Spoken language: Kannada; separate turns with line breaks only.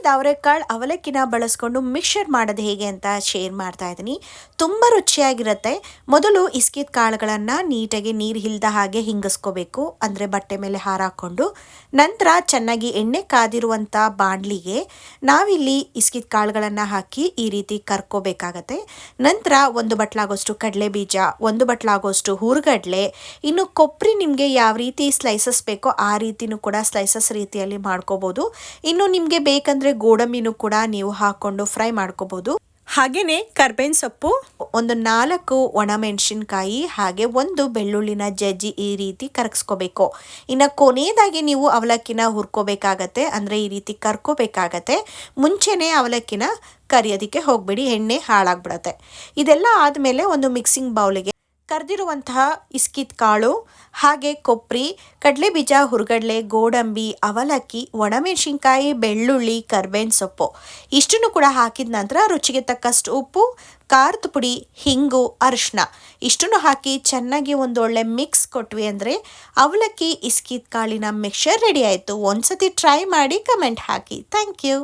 ಹುರಿದ ಅವರೆಕಾಳು ಅವಲಕ್ಕಿನ ಬಳಸ್ಕೊಂಡು ಮಿಕ್ಸರ್ ಮಾಡೋದು ಹೇಗೆ ಅಂತ ಶೇರ್ ಮಾಡ್ತಾ ಇದ್ದೀನಿ. ತುಂಬ ರುಚಿಯಾಗಿರುತ್ತೆ. ಮೊದಲು ಇಸ್ಕಿದ ಕಾಳುಗಳನ್ನು ನೀಟಾಗಿ ನೀರು ಇಲ್ಲದ ಹಾಗೆ ಹಿಂಗಿಸ್ಕೋಬೇಕು, ಅಂದರೆ ಬಟ್ಟೆ ಮೇಲೆ ಹಾರಾಕೊಂಡು. ನಂತರ ಚೆನ್ನಾಗಿ ಎಣ್ಣೆ ಕಾದಿರುವಂಥ ಬಾಣಲಿಗೆ ನಾವಿಲ್ಲಿ ಇಸ್ಕಿದ ಕಾಳುಗಳನ್ನು ಹಾಕಿ ಈ ರೀತಿ ಕರ್ಕೋಬೇಕಾಗತ್ತೆ. ನಂತರ 1 ಬಟ್ಲಾಗೋಷ್ಟು ಕಡಲೆ ಬೀಜ, 1 ಬಟ್ಲಾಗೋಷ್ಟು ಹುರುಗಡ್ಲೆ, ಇನ್ನು ಕೊಬ್ಬರಿ ನಿಮಗೆ ಯಾವ ರೀತಿ ಸ್ಲೈಸಸ್ ಬೇಕೋ ಆ ರೀತಿನೂ ಕೂಡ ಸ್ಲೈಸಸ್ ರೀತಿಯಲ್ಲಿ ಮಾಡ್ಕೋಬೋದು. ಇನ್ನು ನಿಮಗೆ ಬೇಕಂದ್ರೆ ಗೋಡಂಬಿನೂ ಕೂಡ ನೀವು ಹಾಕೊಂಡು ಫ್ರೈ ಮಾಡ್ಕೋಬಹುದು. ಹಾಗೇನೆ ಕರ್ಬೇವಿನ ಸೊಪ್ಪು, 4 ಒಣಮೆಣಸಿನ್ಕಾಯಿ, ಹಾಗೆ 1 ಬೆಳ್ಳುಳ್ಳಿನ ಜಜ್ಜಿ ಈ ರೀತಿ ಕರಗಿಸ್ಕೋಬೇಕು. ಇನ್ನು ಕೊನೆಯದಾಗಿ ನೀವು ಅವಲಕ್ಕಿನ ಹುರ್ಕೋಬೇಕಾಗತ್ತೆ, ಅಂದರೆ ಈ ರೀತಿ ಕರ್ಕೋಬೇಕಾಗತ್ತೆ. ಮುಂಚೆನೇ ಅವಲಕ್ಕಿನ ಕರಿಯೋದಕ್ಕೆ ಹೋಗ್ಬೇಡಿ, ಎಣ್ಣೆ ಹಾಳಾಗ್ಬಿಡತ್ತೆ. ಇದೆಲ್ಲ ಆದಮೇಲೆ ಒಂದು ಮಿಕ್ಸಿಂಗ್ ಬೌಲಿಗೆ ಕರೆದಿರುವಂತಹ ಇಸ್ಕಿದ ಕಾಳು, ಹಾಗೆ ಕೊಬ್ಬರಿ, ಕಡಲೆಬೀಜ, ಹುರುಗಡ್ಲೆ, ಗೋಡಂಬಿ, ಅವಲಕ್ಕಿ, ಒಣಮೆಣಸಿನ್ಕಾಯಿ, ಬೆಳ್ಳುಳ್ಳಿ, ಕರ್ಬೇವಿನ ಸೊಪ್ಪು ಇಷ್ಟನ್ನು ಕೂಡ ಹಾಕಿದ ನಂತರ ರುಚಿಗೆ ತಕ್ಕಷ್ಟು ಉಪ್ಪು, ಖಾರದ ಪುಡಿ, ಹಿಂಗು, ಅರಿಶಿನ ಇಷ್ಟನ್ನು ಹಾಕಿ ಚೆನ್ನಾಗಿ ಒಂದೊಳ್ಳೆ ಮಿಕ್ಸ್ ಕೊಟ್ವಿ ಅಂದರೆ ಅವಲಕ್ಕಿ ಇಸ್ಕಿದ ಕಾಳಿನ ಮಿಕ್ಸರ್ ರೆಡಿ ಆಯಿತು. ಒಂದ್ಸತಿ ಟ್ರೈ ಮಾಡಿ ಕಮೆಂಟ್ ಹಾಕಿ. Thank you.